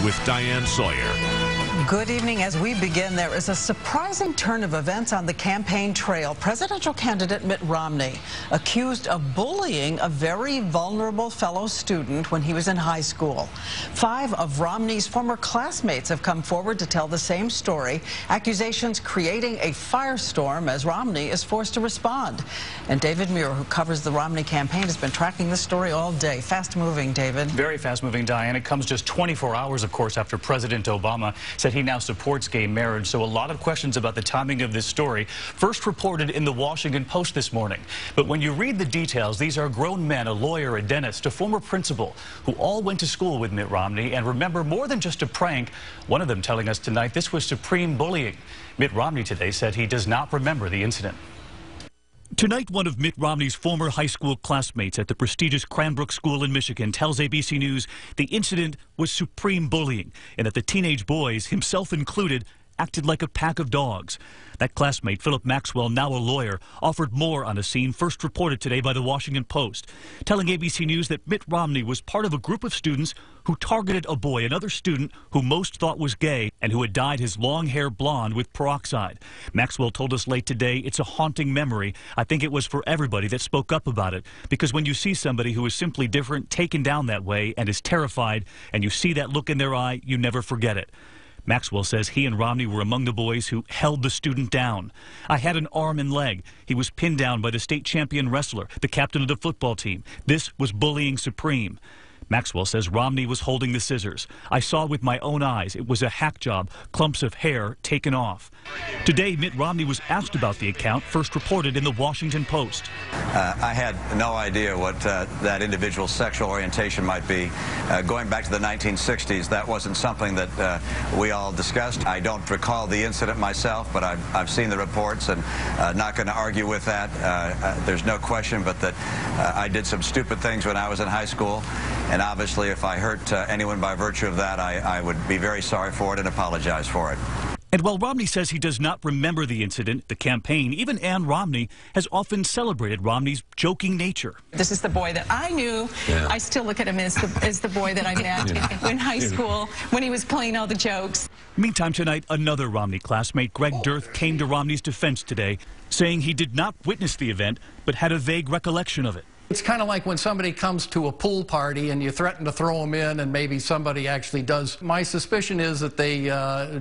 with Diane Sawyer. Good evening. As we begin, there is a surprising turn of events on the campaign trail. Presidential candidate Mitt Romney accused of bullying a very vulnerable fellow student when he was in high school. 5 of Romney's former classmates have come forward to tell the same story, accusations creating a firestorm as Romney is forced to respond. And David Muir, who covers the Romney campaign, has been tracking this story all day. Fast-moving, David. Very fast-moving, Diane. It comes just 24 hours, of course, after President Obama said he now supports gay marriage. So a lot of questions about the timing of this story. First reported in the Washington Post this morning. But when you read the details, these are grown men, a lawyer, a dentist, a former principal, who all went to school with Mitt Romney and remember more than just a prank. One of them telling us tonight this was supreme bullying. Mitt Romney today said he does not remember the incident. Tonight, one of Mitt Romney's former high school classmates at the prestigious Cranbrook School in Michigan tells ABC News the incident was supreme bullying and that the teenage boys, himself included, acted like a pack of dogs. That classmate, Philip Maxwell, now a lawyer, offered more on a scene first reported today by the Washington Post, telling ABC News that Mitt Romney was part of a group of students who targeted a boy, another student who most thought was gay and who had dyed his long hair blonde with peroxide. Maxwell told us late today it's a haunting memory. I think it was for everybody that spoke up about it, because when you see somebody who is simply different taken down that way and is terrified, and you see that look in their eye, you never forget it. Maxwell says he and Romney were among the boys who held the student down. I had an arm and leg. He was pinned down by the state champion wrestler, the captain of the football team. This was bullying supreme. Maxwell says Romney was holding the scissors. I saw with my own eyes. It was a hack job, clumps of hair taken off. Today, Mitt Romney was asked about the account, first reported in the Washington Post. I had no idea what that individual's sexual orientation might be. Going back to the 1960s, that wasn't something that we all discussed. I don't recall the incident myself, but I've seen the reports and not going to argue with that. There's no question but that I did some stupid things when I was in high school. And obviously, if I hurt anyone by virtue of that, I would be very sorry for it and apologize for it. And while Romney says he does not remember the incident, the campaign, even Ann Romney, has often celebrated Romney's joking nature. This is the boy that I knew. Yeah. I still look at him as the boy that I met in high school when he was playing all the jokes. Meantime, tonight, another Romney classmate, Greg Dirth, came to Romney's defense today, saying he did not witness the event, but had a vague recollection of it. It's kind of like when somebody comes to a pool party and you threaten to throw them in and maybe somebody actually does. My suspicion is that they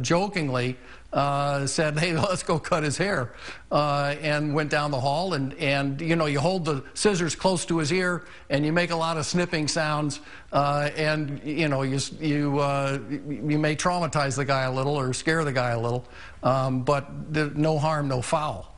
jokingly said, hey, let's go cut his hair, and went down the hall and you know, you hold the scissors close to his ear and you make a lot of snipping sounds, and you know, you may traumatize the guy a little or scare the guy a little, but no harm, no foul.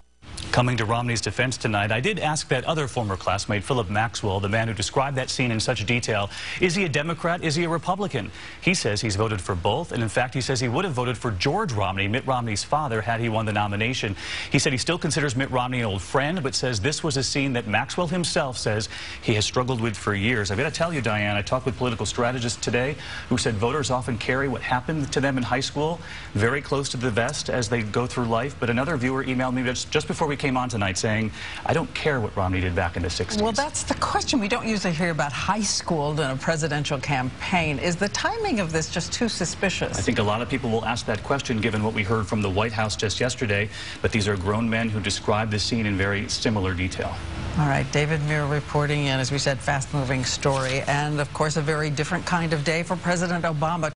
Coming to Romney's defense tonight, I did ask that other former classmate, Philip Maxwell, the man who described that scene in such detail, is he a Democrat, is he a Republican? He says he's voted for both, and in fact, he says he would have voted for George Romney, Mitt Romney's father, had he won the nomination. He said he still considers Mitt Romney an old friend, but says this was a scene that Maxwell himself says he has struggled with for years. I've got to tell you, Diane, I talked with political strategists today who said voters often carry what happened to them in high school very close to the vest as they go through life. But another viewer emailed me just before we came on tonight saying, I don't care what Romney did back in the 60s. Well, that's the question. We don't usually hear about high school in a presidential campaign. Is the timing of this just too suspicious? I think a lot of people will ask that question given what we heard from the White House just yesterday, but these are grown men who described the scene in very similar detail. All right, David Muir reporting in, as we said, fast-moving story, and of course a very different kind of day for President Obama.